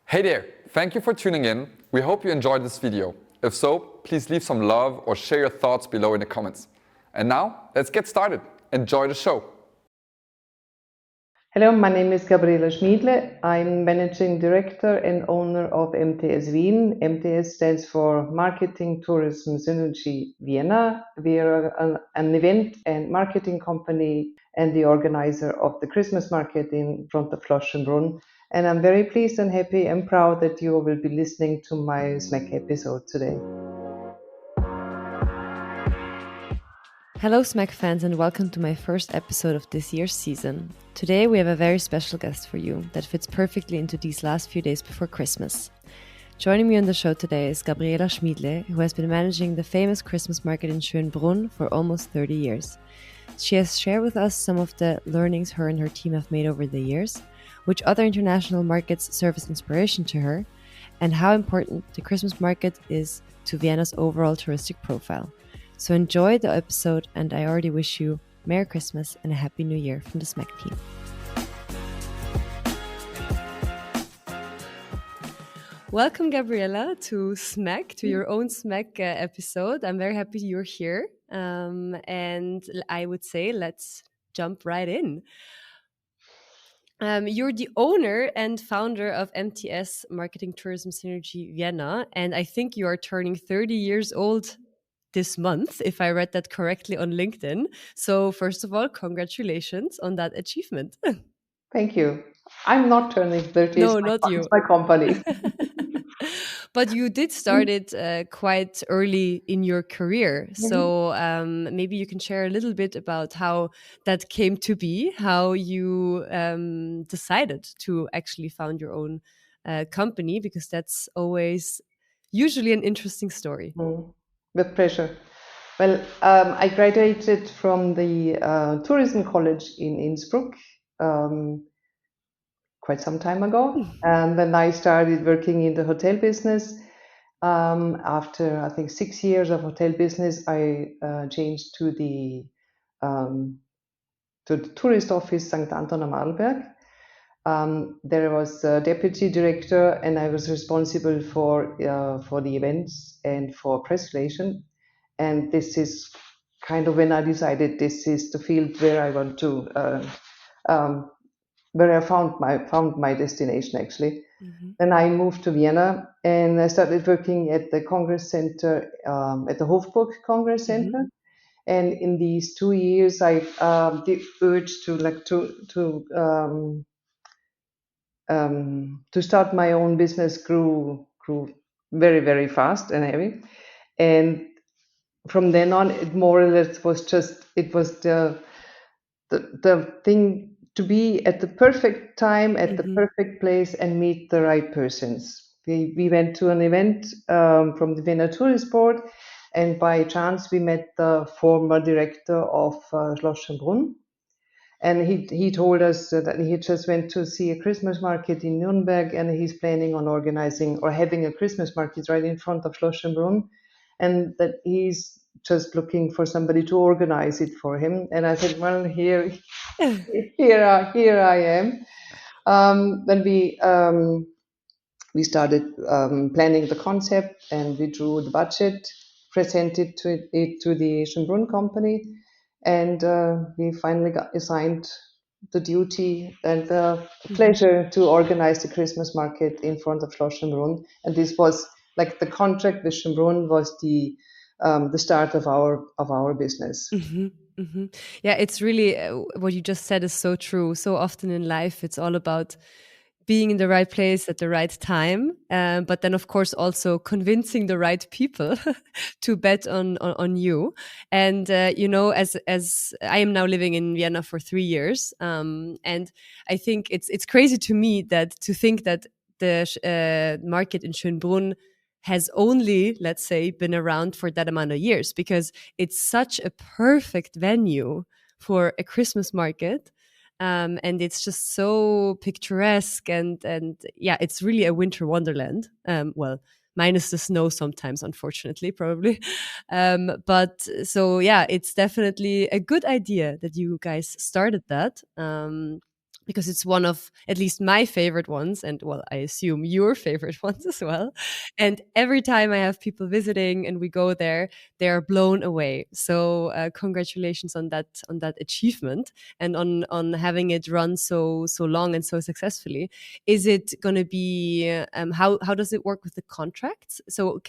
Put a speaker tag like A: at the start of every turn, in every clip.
A: Hey there, thank you for tuning in. We hope you enjoyed this video. If so, please leave some love or share your thoughts below in the comments. And now, let's get started. Enjoy the show.
B: Hello, my name is Gabriela Schmidle. I'm Managing Director and owner of MTS Wien. MTS stands for Marketing, Tourismus, Synergie, Vienna. We are an event and marketing company and the organizer of the Christmas market in front of Schloss-Schönbrunn. And I'm very pleased and happy and proud that you will be listening to my SMAC episode today.
C: Hello SMAC fans and welcome to my first episode of this year's season. Today we have a very special guest for you that fits perfectly into these last few days before Christmas. Joining me on the show today is Gabriela Schmidle, who has been managing the famous Christmas market in Schönbrunn for almost 30 years. She has shared with us some of the learnings her and her team have made over the years, which other international markets serve as inspiration to her, and how important the Christmas market is to Vienna's overall touristic profile. So enjoy the episode, and I already wish you Merry Christmas and a Happy New Year from the SMAC team. Welcome, Gabriela, to SMAC, to your own SMAC episode. I'm very happy you're here. And I would say let's jump right in. You're the owner and founder of MTS-Marketing Tourism Synergie Vienna, and I think you are turning 30 years old this month, if I read that correctly on LinkedIn. So first of all, congratulations on that achievement.
B: Thank you. I'm not turning 30.
C: No, not you.
B: It's my company.
C: But you did start it quite early in your career. So maybe you can share a little bit about how that came to be, how you decided to actually found your own company, because that's always usually an interesting story.
B: With pleasure. Well, I graduated from the Tourismuskolleg in Innsbruck quite some time ago. And then I started working in the hotel business. After, I think, 6 years of hotel business, I changed to the tourist office St.Anton am Vorarlberg. There was a deputy director, and I was responsible for the events and for press relation. And this is kind of when I decided this is the field where I want to, where I found my destination actually. Then I moved to Vienna and I started working at the Congress Center, at the Hofburg Congress Center. And in these 2 years, I the urge to start my own business grew very, very fast and heavy. And from then on, it more or less was the thing to be at the perfect time, at the perfect place, and meet the right persons. We went to an event from the Vienna Tourist Board, and by chance we met the former director of Schloss-Schönbrunn. And he told us that he just went to see a Christmas market in Nuremberg, and he's planning on organizing or having a Christmas market right in front of Schloss-Schönbrunn, and that he's just looking for somebody to organize it for him. And I said, well, here I am. Then we started planning the concept, and we drew the budget, presented it to the Schönbrunn company, and we finally got assigned the duty and the pleasure to organize the Christmas market in front of Schloss Schönbrunn. And this was like the contract with Schönbrunn was the start of our business.
C: Yeah, it's really what you just said is so true. So often in life, it's all about being in the right place at the right time, but then of course also convincing the right people to bet on you. And you know, as I am now living in Vienna for 3 years, and I think it's crazy to me to think that the market in Schönbrunn has only, let's say, been around for that amount of years, because it's such a perfect venue for a Christmas market. And it's just so picturesque and yeah, it's really a winter wonderland. Well, minus the snow sometimes, unfortunately, probably. But so yeah, it's definitely a good idea that you guys started that. because it's one of at least my favorite ones, and well, I assume your favorite ones as well. And every time I have people visiting and we go there, they are blown away. So congratulations on that achievement, and on having it run so long and so successfully. Is it going to be how does it work with the contracts? So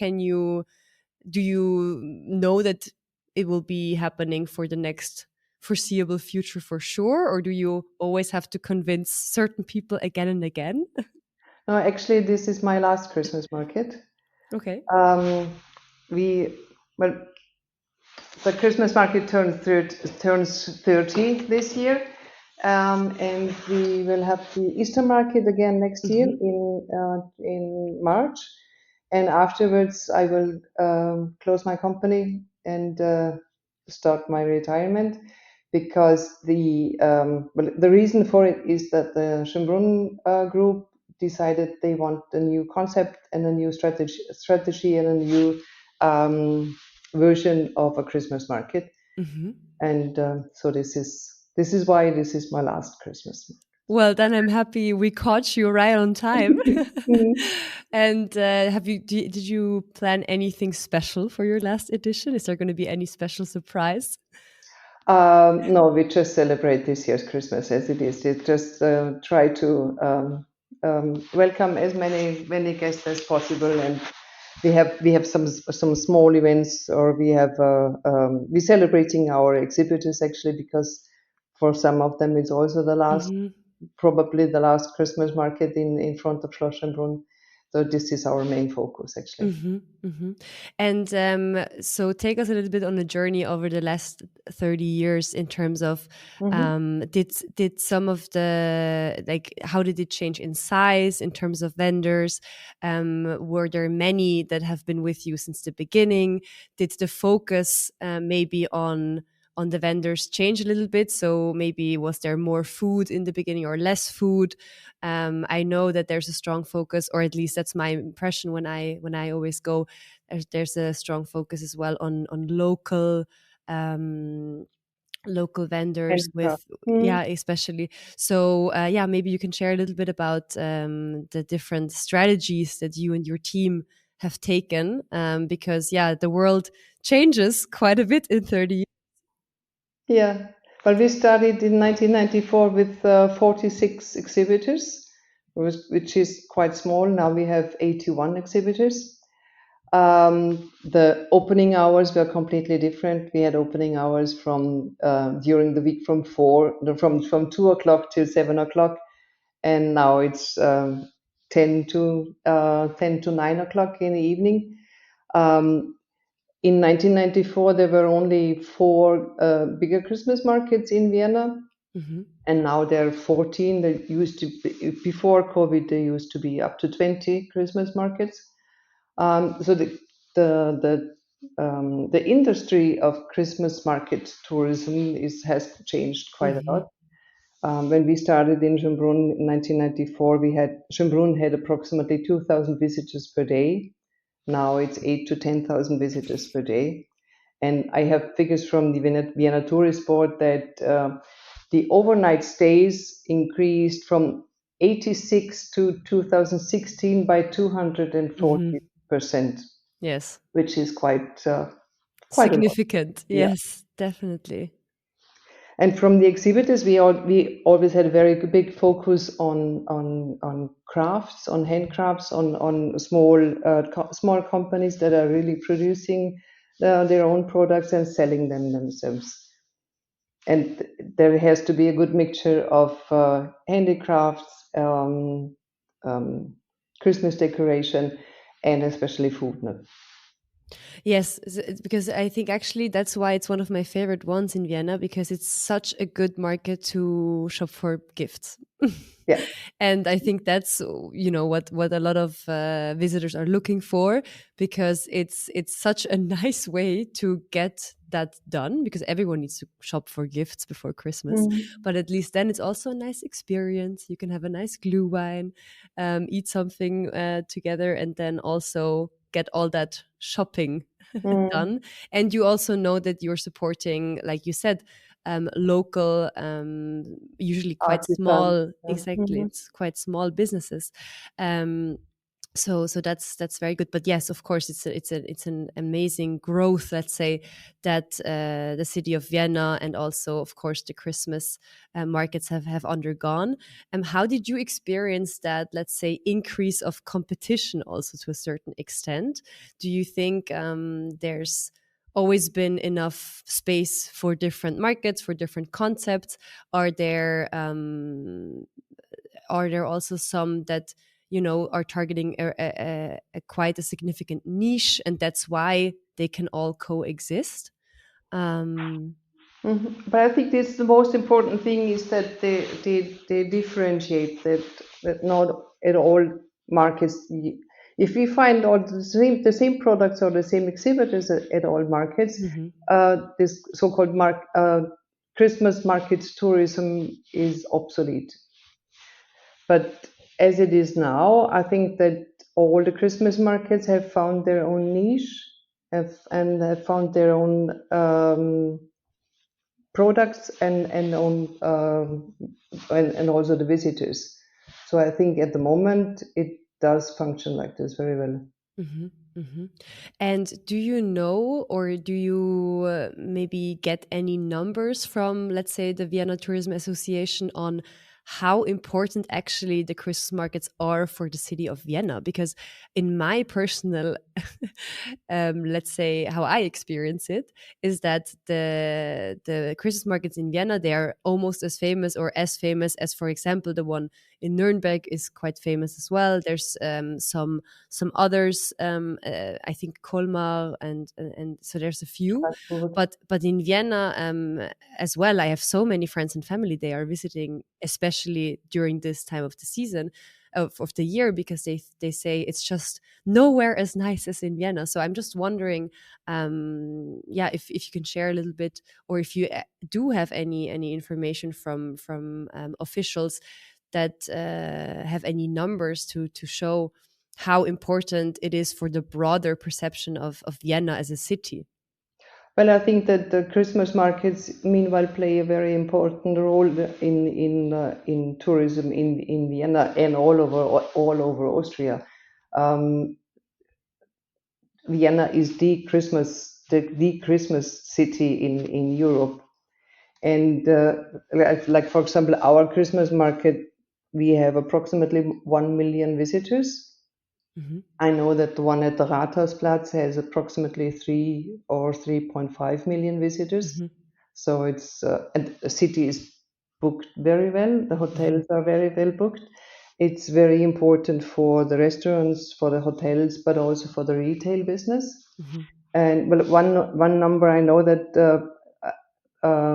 C: do you know that it will be happening for the next foreseeable future for sure, or do you always have to convince certain people again and again?
B: No, actually, this is my last Christmas market.
C: Okay.
B: Um, we well, the Christmas market turns 30 this year, and we will have the Easter market again next year
C: Hmm.
B: in March, and afterwards I will close my company and start my retirement, because the reason for it is that the Schönbrunn group decided they want a new concept and a new strategy and a new version of a Christmas market,
C: Hmm.
B: and so this is why this is my last Christmas.
C: Well, then I'm happy we caught you right on time.
B: Mm.
C: And did you plan anything special for your last edition? Is there going to be any special surprise?
B: No, we just celebrate this year's Christmas as it is. We just try to welcome as many guests as possible, and we have some small events, or we celebrating our exhibitors actually, because for some of them it's also
C: Hmm.
B: probably the last Christmas market in front of Schloss Schönbrunn. So this is our main focus actually.
C: Hmm. Hmm. And so take us a little bit on a journey over the last 30 years in terms of
B: Mhm.
C: did some of the, like, how did it change in size in terms of vendors? Were there many that have been with you since the beginning? Did the focus maybe on the vendors change a little bit? So maybe was there more food in the beginning or less food? I know that there's a strong focus, or at least that's my impression when I always go. There's a strong focus as well on um, local vendors
B: Handcraft.
C: with, yeah, especially. So yeah, maybe you can share a little bit about the different strategies that you and your team have taken, because yeah, the world changes quite a bit in 30
B: Yeah. Well, we started in 1994 with 46 exhibitors, which is quite small. Now we have 81 exhibitors. The opening hours were completely different. We had opening hours from during the week from from 2 o'clock till 7 o'clock, and now it's 10 to 9 o'clock in the evening. Um, in 1994, there were only four bigger Christmas markets in Vienna,
C: years. Hmm.
B: and now there are 14. There used to be, before COVID, there used to be up to 20 Christmas markets. So the industry of Christmas market tourism has changed quite a
C: Hmm.
B: lot. When we started in Schönbrunn in 1994, Schönbrunn had approximately 2,000 visitors per day. Now it's 8 to 10,000 visitors per day. And I have figures from the Vienna Tourist Board that the overnight stays increased from 86 to 2016 by
C: Hmm.
B: 240%,
C: Yes.
B: which is quite a lot.
C: Significant.
B: Yeah.
C: Yes, definitely.
B: And from the exhibitors, we always had a very big focus on crafts, on handcrafts, on small companies that are really producing their own products and selling them themselves. And there has to be a good mixture of handicrafts, um, Christmas decoration, and especially food. No?
C: Yes, it's because I think actually that's why it's one of my favorite ones in Vienna, because it's such a good market to shop for gifts.
B: Yeah.
C: And I think that's what a lot of visitors are looking for, because it's such a nice way to get that done, because everyone needs to shop for gifts before Christmas.
B: Mm.
C: But at least then it's also a nice experience. You can have a nice glühwein, eat something together, and then also get all that shopping
B: Mm.
C: done. And you also know that you're supporting, like you said, local, usually quite
B: Artisans.
C: small.
B: Yeah.
C: Exactly, it's quite small businesses. So that's very good. But yes, of course, it's an amazing growth, let's say, that the city of Vienna and also, of course, the Christmas markets have undergone. How did you experience that, let's say, increase of competition also to a certain extent? Do you think there's always been enough space for different markets, for different concepts? Are there also some that are targeting a quite a significant niche, and that's why they can all coexist?
B: But I think this the most important thing is that they differentiate that not at all markets. If we find all the same products or the same exhibitors at all markets,
C: Mhm.
B: this so-called Christmas market tourism is obsolete. But as it is now, I think that all the Christmas markets have found their own niche, and have found their own products and also the visitors. So I think at the moment it does function like this very well.
C: Mhm, mhm. And do you know, or do you maybe get any numbers from, let's say, the Vienna Tourism Association on how important actually the Christmas markets are for the city of Vienna? Because in my personal, let's say, how I experience it is that the Christmas markets in Vienna, they are almost as famous or as famous as, for example, the one in Nuremberg is quite famous as well. There's some others, I think Colmar, and so there's a few. But in Vienna as well, I have so many friends and family they are visiting, especially during this time of the season of the year, because they say it's just nowhere as nice as in Vienna. So I'm just wondering, yeah, if you can share a little bit, or if you do have any information from officials that have any numbers to show how important it is for the broader perception of Vienna as a city.
B: Well, I think that the Christmas markets, meanwhile, play a very important role in tourism in Vienna and all over Austria. Um, Vienna is the Christmas city in Europe, and like for example, our Christmas market, we have approximately 1 million visitors.
C: Mhm.
B: I know that the one at the Rathausplatz has approximately 3 or 3.5 million visitors.
C: Mhm.
B: So and the city is booked very well. The
C: Mhm.
B: hotels are very well booked. It's very important for the restaurants, for the hotels, but also for the retail business.
C: Mhm.
B: And well, one number I know that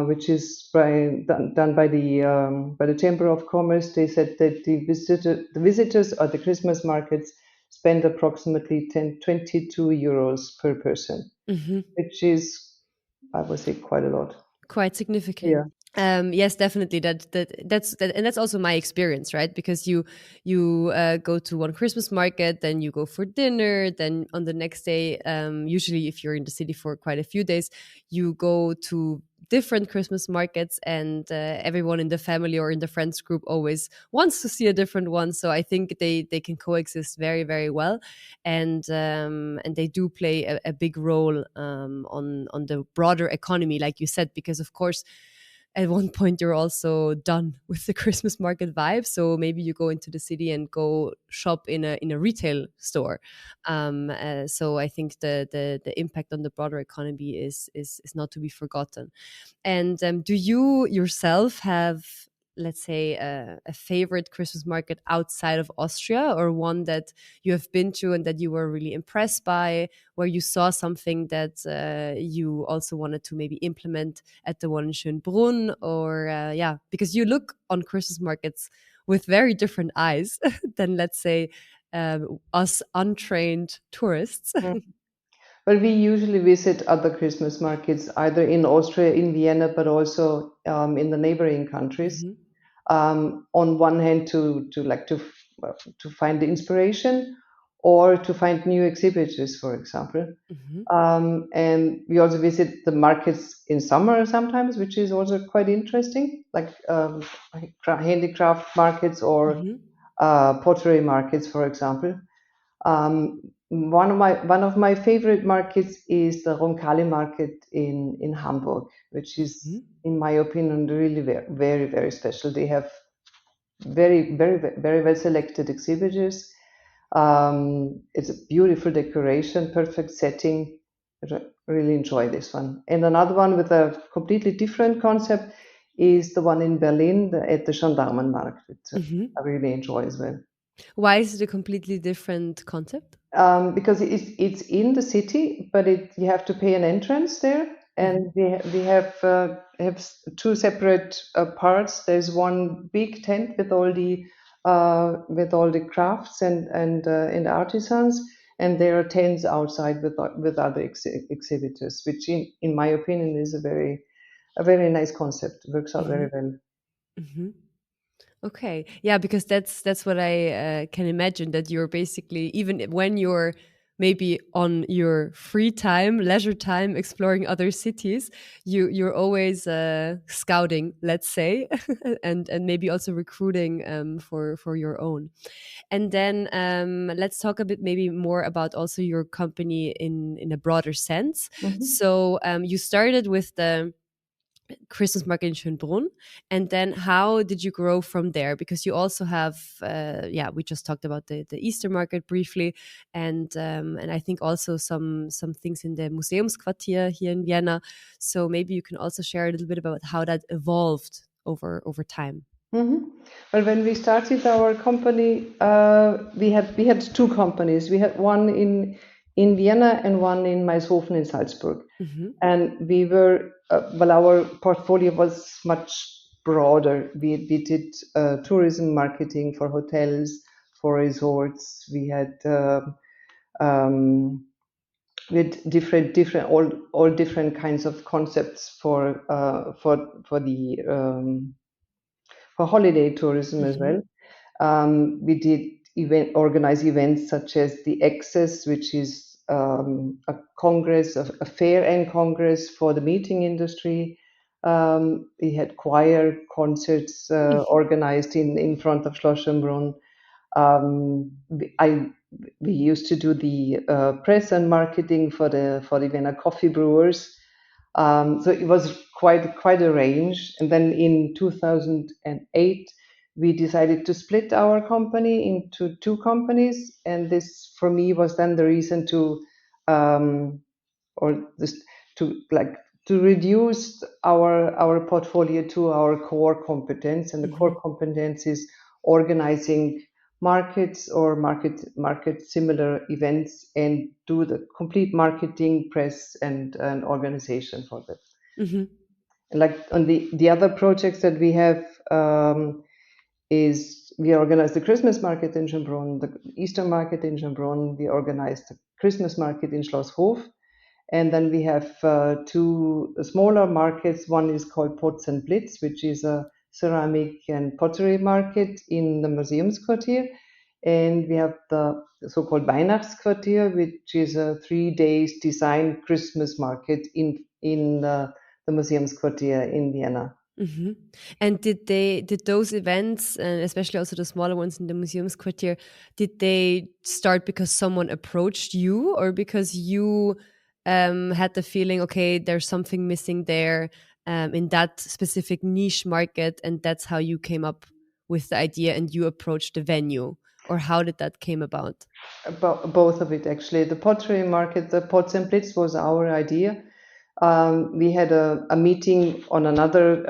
B: which is done by the Chamber of Commerce. They said that the visitors at the Christmas markets spend approximately 22 euros per person,
C: Mhm.
B: which is, I would say, quite a lot.
C: Quite
B: Yeah.
C: significant. Yes, definitely. And that's also my experience, right? Because you go to one Christmas market, then you go for dinner, then on the next day, usually if you're in the city for quite a few days, you go to different Christmas markets, and everyone in the family or in the friends group always wants to see a different one. So I think they can coexist very, very well, and they do play a big role on the broader economy, like you said, because of course at one point you're also done with the Christmas market vibe, so maybe you go into the city and go shop in a retail store. So I think the impact on the broader economy is not to be forgotten. And do you yourself have, let's say, a favorite Christmas market outside of Austria, or one that you have been to and that you were really impressed by, where you saw something that you also wanted to maybe implement at the one in Schönbrunn? Or yeah, because you look on Christmas markets with very different eyes than, let's say, us untrained tourists.
B: Mm. Well, we usually visit other Christmas markets, either in Austria, in Vienna, but also in the neighboring countries.
C: Mhm.
B: On one hand, to find the inspiration, or to find new exhibitors, for example. And we also visit the markets in summer sometimes, which is also quite interesting, like handicraft markets or pottery markets, for example. One of my favorite markets is the Roncalli market in Hamburg, which is, in my opinion, really very, very special. They have very, very, very well selected exhibitors. It's a beautiful decoration, perfect setting. Really enjoy this one. And another one with a completely different concept is the one in Berlin at the Gendarmenmarkt, which I really enjoy as well.
C: Why is it a completely different concept?
B: Because it's in the city, but you have to pay an entrance there, and we have two separate parts. There's one big tent with all the crafts and artisans, and there are tents outside with other exhibitors, which in my opinion is a very nice concept. It works out very well.
C: Okay, yeah, because that's what I can imagine, that you're basically, even when you're maybe on your free time, leisure time, exploring other cities, you're always scouting, let's say, and maybe also recruiting for your own. And then let's talk a bit maybe more about also your company in a broader sense. So you started with the Christmas market in Schönbrunn, and then how did you grow from there? Because you also have, we just talked about the Easter market briefly, and I think also some things in the Museumsquartier here in Vienna. So maybe you can also share a little bit about how that evolved over time.
B: Well, when we started our company, we had two companies. We had one in Vienna and one in Maishofen in Salzburg. And we were, our portfolio was much broader. We did tourism marketing for hotels, for resorts. We had different all different kinds of concepts for holiday tourism as well. We did organize events such as the Access, which is a congress, a fair and congress for the meeting industry. We had choir concerts organized in front of Schloss Schönbrunn. We used to do the press and marketing for the Vienna coffee brewers. So it was quite a range. And then in 2008, we decided to split our company into two companies, and this for me was then the reason to reduce our portfolio to our core competence, and the core competence is organizing markets or market similar events and do the complete marketing, press and organization for that. And like on the other projects that we have is we organize the Christmas market in Schönbrunn, the Easter market in Schönbrunn, we organize the Christmas market in Schloss Hof, and then we have two smaller markets. One is called Potz and Blitz, which is a ceramic and pottery market in the Museumsquartier, and we have the so-called Weihnachtsquartier, which is a 3 days design Christmas market in the Museumsquartier in Vienna.
C: And did those events, and especially also the smaller ones in the Museumsquartier, did they start because someone approached you, or because you had the feeling, okay, there's something missing there in that specific niche market, and that's how you came up with the idea and you approached the venue? Or how did that came about?
B: Both of it, actually. The pottery market, the Potz and Blitz, was our idea. We had a meeting on another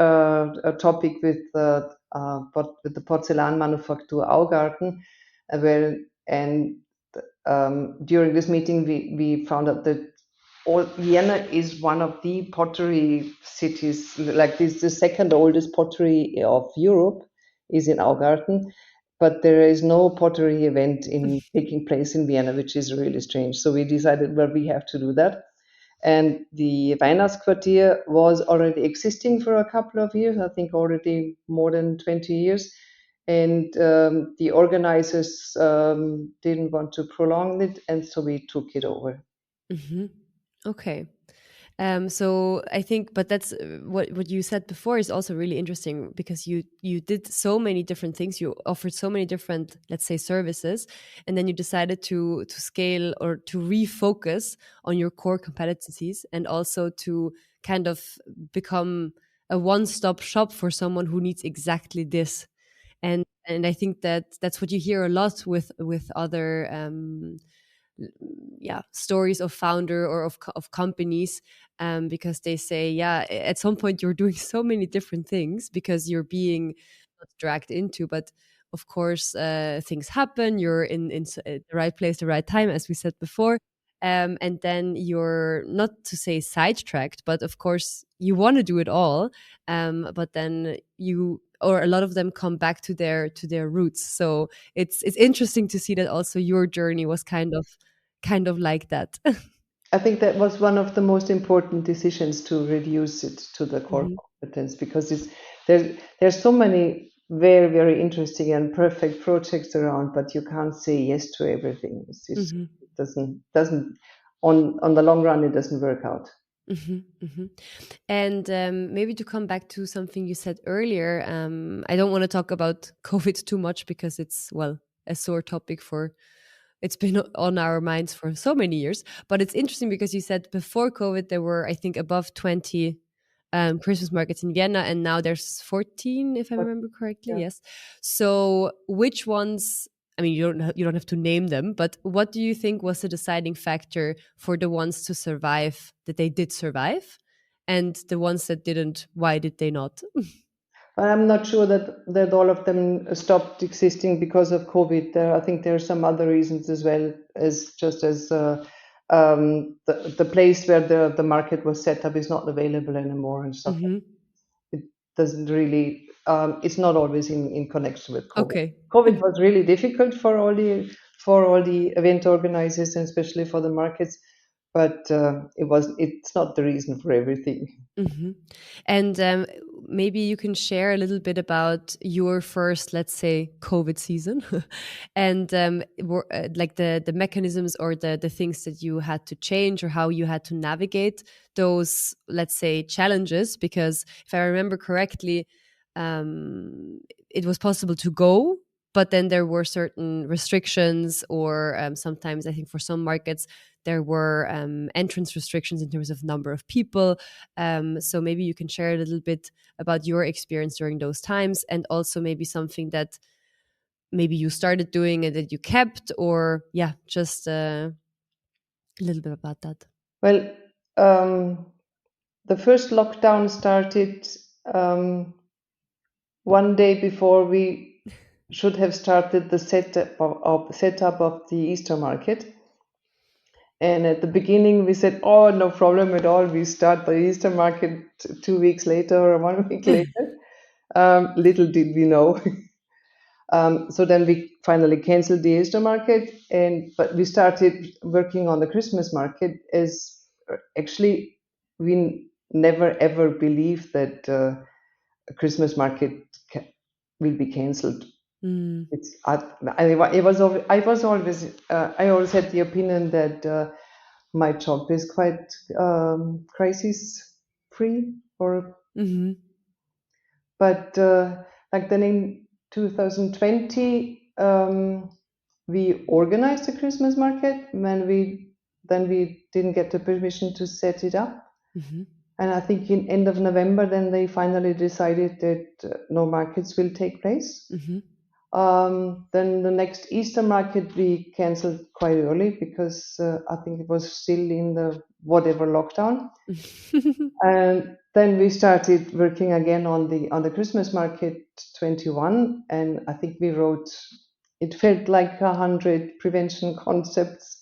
B: topic with the Porzellanmanufaktur Augarten, during this meeting we found out that Vienna is one of the pottery cities. Like this, the second oldest pottery of Europe is in Augarten, but there is no pottery event taking place in Vienna, which is really strange. So we decided, well, we have to do that. And the Weihnachtsquartier was already existing for a couple of years, I think already more than 20 years. and the organizers didn't want to prolong it, and so we took it over.
C: Hmm. Okay. So I think, but that's what you said before is also really interesting, because you did so many different things. You offered so many different, let's say, services, and then you decided to scale or to refocus on your core competencies, and also to kind of become a one-stop shop for someone who needs exactly this. And I think that that's what you hear a lot with other yeah, stories of founder or of companies, because they say, yeah, at some point you're doing so many different things because you're being not dragged into, but of course things happen, you're in the right place, the right time, as we said before, and then you're, not to say sidetracked, but of course you want to do it all, but then you, or a lot of them, come back to their roots. So it's interesting to see that also your journey was kind of like that.
B: I think that was one of the most important decisions, to reduce it to the core
C: Hmm.
B: competence, because there's so many very, very interesting and perfect projects around, but you can't say yes to everything.
C: Hmm.
B: It doesn't on the long run, it doesn't work out.
C: Hmm. Hmm. And maybe to come back to something you said earlier, I don't want to talk about COVID too much because it's, well, a sore topic for, it's been on our minds for so many years. But it's interesting because you said before COVID there were, I think, above 20 Christmas markets in Vienna, and now there's 14, if I
B: But
C: remember correctly.
B: yeah.
C: Yes. So which ones? I mean, you don't have to name them, but what do you think was the deciding factor for the ones to survive, that they did survive, and the ones that didn't? Why did they not?
B: But I'm not sure that all of them stopped existing because of COVID. I think there are some other reasons as well, as just as the place where the market was set up is not available anymore and stuff.
C: Hmm.
B: It doesn't really. It's not always in connection with COVID.
C: Okay.
B: COVID was really difficult for all the event organizers, and especially for the markets. But it's not the reason for everything.
C: Hmm. And maybe you can share a little bit about your first, let's say, COVID season, and like the mechanisms or the things that you had to change, or how you had to navigate those, let's say, challenges. Because if I remember correctly, it was possible to go, but then there were certain restrictions, or sometimes I think for some markets there were entrance restrictions in terms of number of people. So maybe you can share a little bit about your experience during those times, and also maybe something that maybe you started doing and that you kept, or yeah, just a little bit about that.
B: Well, um, the first lockdown started one day before we should have started the setup of the Easter market. And at the beginning, we said, "Oh, no problem at all. We start the Easter market 2 weeks later or 1 week later." Little did we know. So then we finally canceled the Easter market, but we started working on the Christmas market. As actually, we never ever believed that a Christmas market will be cancelled.
C: Mm.
B: It's I always had the opinion that my job is quite crisis free, or
C: Hmm.
B: but like then in 2020 we organized a Christmas market. When we didn't get the permission to set it up,
C: Hmm.
B: and I think in end of November then they finally decided that no markets will take place.
C: Hmm.
B: Then the next Easter market we cancelled quite early because I think it was still in the whatever lockdown. And then we started working again on the Christmas market 21, and I think we wrote. It felt like 100 prevention concepts,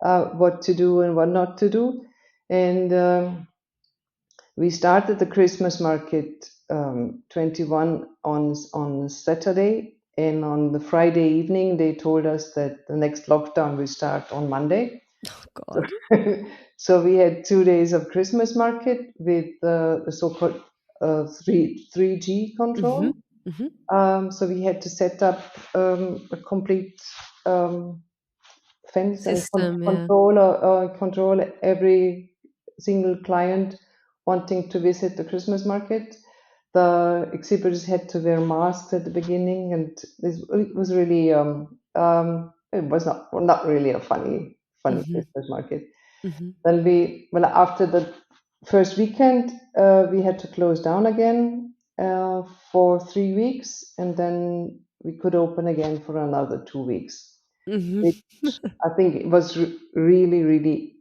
B: what to do and what not to do, and we started the Christmas market 21 on Saturday, and on the Friday evening they told us that the next lockdown will start on Monday.
C: Oh God.
B: So we had 2 days of Christmas market with the so-called 3G
C: Hmm.
B: control. So we had to set up a complete fence and
C: System, yeah.
B: control every single client wanting to visit the Christmas market. The exhibitors had to wear masks at the beginning, and it was really it was not really a funny Christmas market. Then after the first weekend, we had to close down again for 3 weeks, and then we could open again for another 2 weeks, which I think it was really, really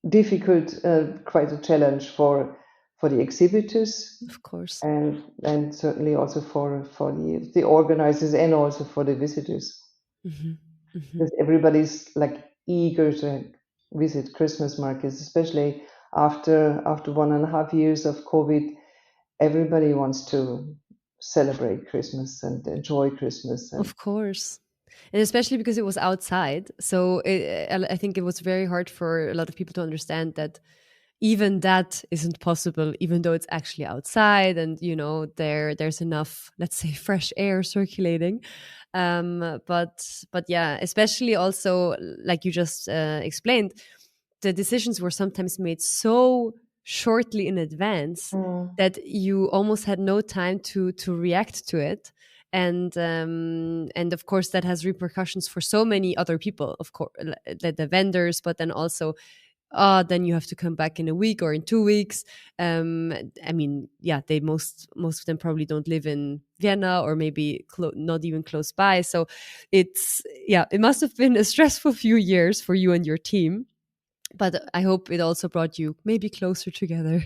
B: difficult, quite a challenge for the exhibitors,
C: Of course.
B: and certainly also for the organizers and also for the visitors, because everybody's like eager to visit Christmas markets, especially after 1.5 years of COVID. Everybody wants to celebrate Christmas and enjoy Christmas, and
C: Of course. And especially because it was outside. So I think it was very hard for a lot of people to understand that even that isn't possible, even though it's actually outside and, there's enough, let's say, fresh air circulating. But yeah, especially also, like you just explained, the decisions were sometimes made so shortly in advance that you almost had no time to react to it, and of course that has repercussions for so many other people, of course, the vendors, but then also then you have to come back in a week or in 2 weeks. I mean, yeah, they most of them probably don't live in Vienna, or maybe not even close by. So it must have been a stressful few years for you and your team, but I hope it also brought you maybe closer together.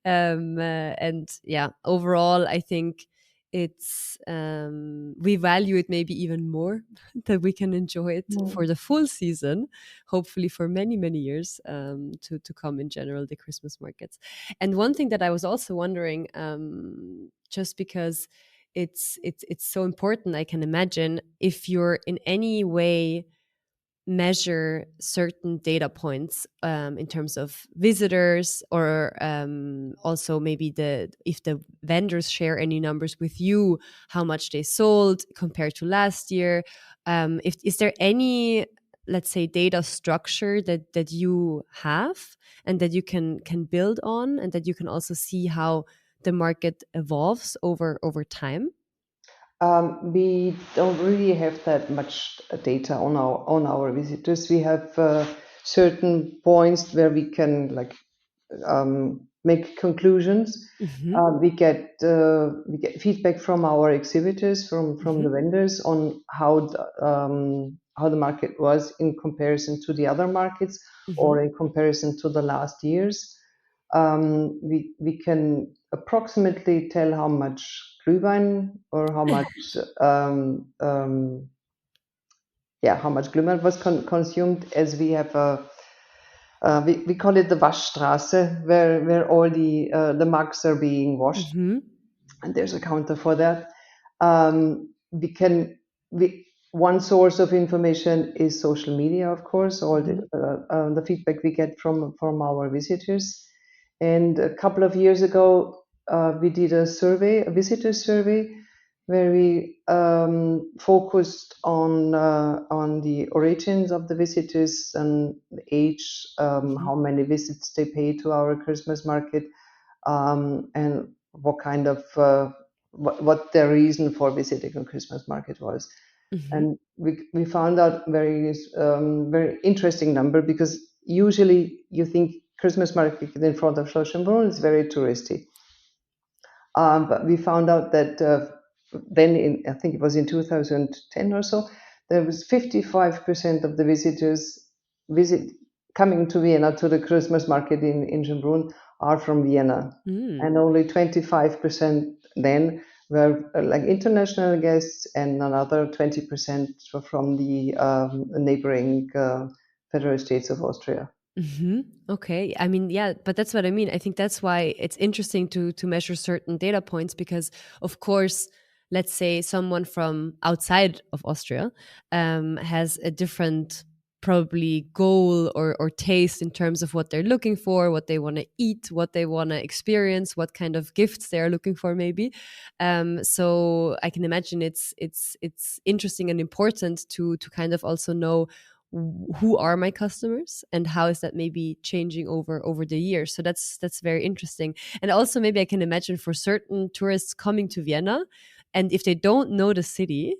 C: And yeah, overall, I think it's we value it maybe even more that we can enjoy it for the full season, hopefully for many years to come in general, the Christmas markets. And one thing that I was also wondering, just because it's so important, I can imagine if you're in any way measure certain data points in terms of visitors, or also maybe if the vendors share any numbers with you, how much they sold compared to last year. Is there any, let's say, data structure that you have and that you can build on, and that you can also see how the market evolves over time?
B: We don't really have that much data on our visitors. We have certain points where we can make conclusions. We get feedback from our exhibitors, from the vendors, on how the market was in comparison to the other markets, or in comparison to the last years. We can approximately tell how much Glühwein, or how much how much Glühwein was consumed, as we have we call it the Waschstraße, where all the mugs are being washed, and there's a counter for that. One source of information is social media, of course, all the feedback we get from our visitors. And a couple of years ago, we did a visitor survey, where we focused on the origins of the visitors and the age, how many visits they pay to our Christmas market, and what kind of what their reason for visiting a Christmas market was. And we found out very interesting number, because usually you think Christmas market in front of Schloss Schönbrunn is very touristy. But we found out that then, I think it was in 2010 or so, there was 55% of the visitors coming to Vienna to the Christmas market in Schönbrunn are from Vienna, and only 25% then were like international guests, and another 20% were from the neighboring federal states of Austria.
C: Okay. I mean, yeah, but that's what I mean. I think that's why it's interesting to measure certain data points, because, of course, let's say someone from outside of Austria has a different probably goal or taste in terms of what they're looking for, what they want to eat, what they want to experience, what kind of gifts they are looking for, maybe. So I can imagine it's interesting and important to kind of also know who are my customers and how is that maybe changing over the years. So that's very interesting. And also maybe I can imagine for certain tourists coming to Vienna, and if they don't know the city,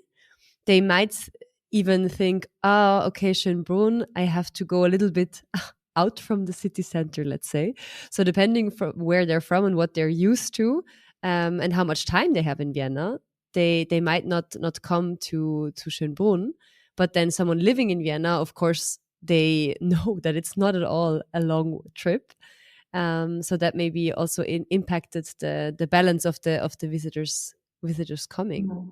C: they might even think, oh, okay, Schönbrunn, I have to go a little bit out from the city center, let's say. So depending from where they're from and what they're used to, and how much time they have in Vienna, they might not come to Schönbrunn. But then someone living in Vienna, of course, they know that it's not at all a long trip. So that maybe also impacted the balance of the visitors coming.
B: Mm-hmm.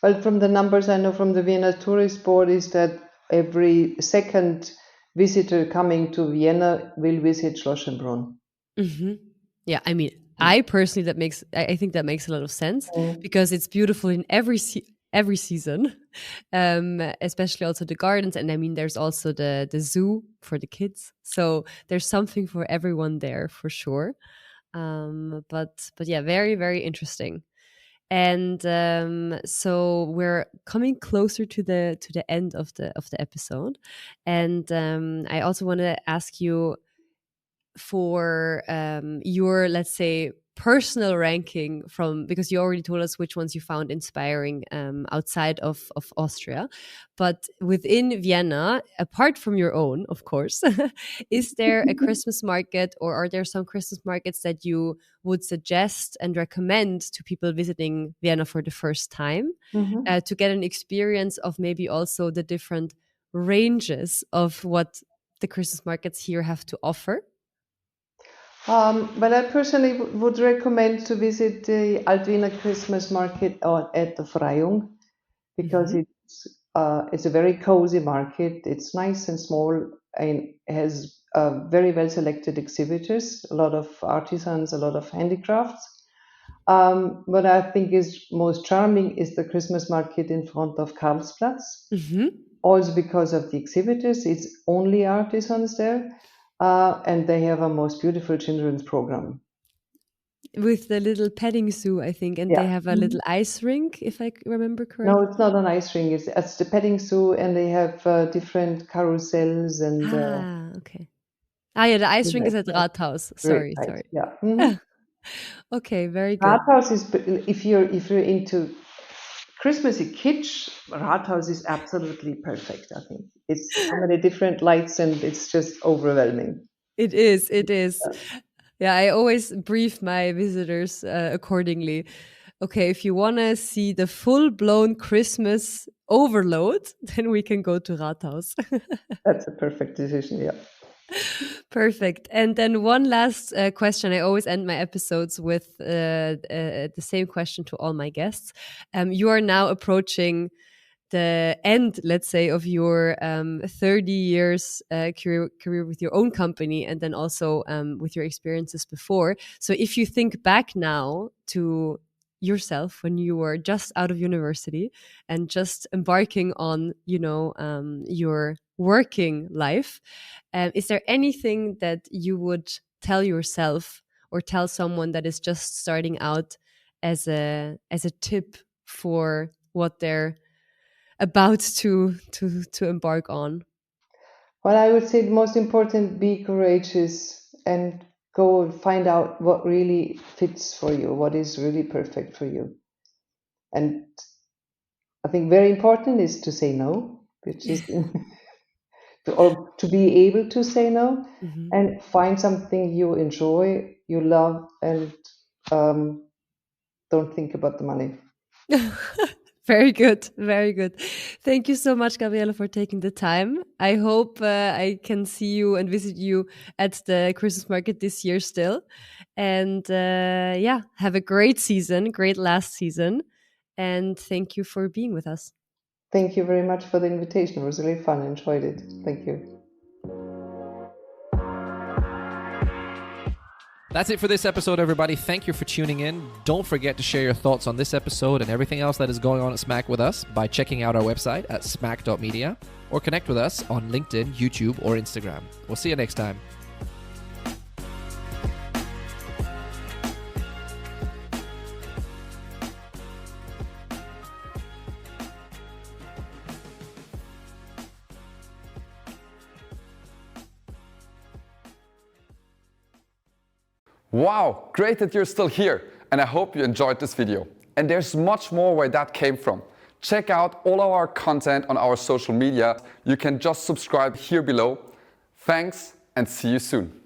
B: Well, from the numbers I know from the Vienna Tourist Board is that every second visitor coming to Vienna will visit Schloss Schönbrunn.
C: Mm-hmm. Yeah, I mean, I personally I think that makes a lot of sense because it's beautiful in every season, especially also the gardens, and I mean, there's also the zoo for the kids, so there's something for everyone there for sure. But yeah, very, very interesting. And so we're coming closer to the end of the episode, and I also want to ask you for your, let's say, personal ranking from, because you already told us which ones you found inspiring outside of Austria, but within Vienna, apart from your own, of course, is there a Christmas market, or are there some Christmas markets that you would suggest and recommend to people visiting Vienna for the first time, to get an experience of maybe also the different ranges of what the Christmas markets here have to offer?
B: But I personally would recommend to visit the Altwiener Christmas market at the Freiung, because it's a very cozy market. It's nice and small and has very well selected exhibitors, a lot of artisans, a lot of handicrafts. What I think is most charming is the Christmas market in front of Karlsplatz. Also because of the exhibitors, it's only artisans there. And they have a most beautiful children's program.
C: With the little petting zoo, I think, and they have a little ice rink, if I remember correctly.
B: No, it's not an ice rink. It's the petting zoo, and they have different carousels and.
C: Okay. Yeah, the ice rink is at Rathaus. Sorry.
B: Yeah.
C: Okay, very good.
B: Rathaus is, if you're into Christmassy kitsch, Rathaus is absolutely perfect. I think it's so many different lights, and it's just overwhelming.
C: It is. Yeah, I always brief my visitors accordingly. Okay, if you want to see the full-blown Christmas overload, then we can go to Rathaus.
B: That's a perfect decision, yeah.
C: Perfect. And then one last question. I always end my episodes with the same question to all my guests. You are now approaching the end, let's say, of your 30 years career with your own company, and then also with your experiences before. So if you think back now to yourself when you were just out of university and just embarking on, your working life, is there anything that you would tell yourself or tell someone that is just starting out as a tip for what they're about to embark on?
B: Well, I would say the most important, be courageous and go and find out what really fits for you, what is really perfect for you. And I think very important is to say no, which is or to be able to say no, and find something you enjoy, you love, and don't think about the money.
C: Very good. Very good. Thank you so much, Gabriela, for taking the time. I hope I can see you and visit you at the Christmas market this year still. And have a great season, great last season. And thank you for being with us.
B: Thank you very much for the invitation. It was really fun. I enjoyed it. Thank you.
D: That's it for this episode, everybody. Thank you for tuning in. Don't forget to share your thoughts on this episode and everything else that is going on at SMAC with us by checking out our website at smac.media or connect with us on LinkedIn, YouTube, or Instagram. We'll see you next time.
A: Wow, great that you're still here, and I hope you enjoyed this video. And there's much more where that came from. Check out all of our content on our social media. You can just subscribe here below. Thanks, and see you soon.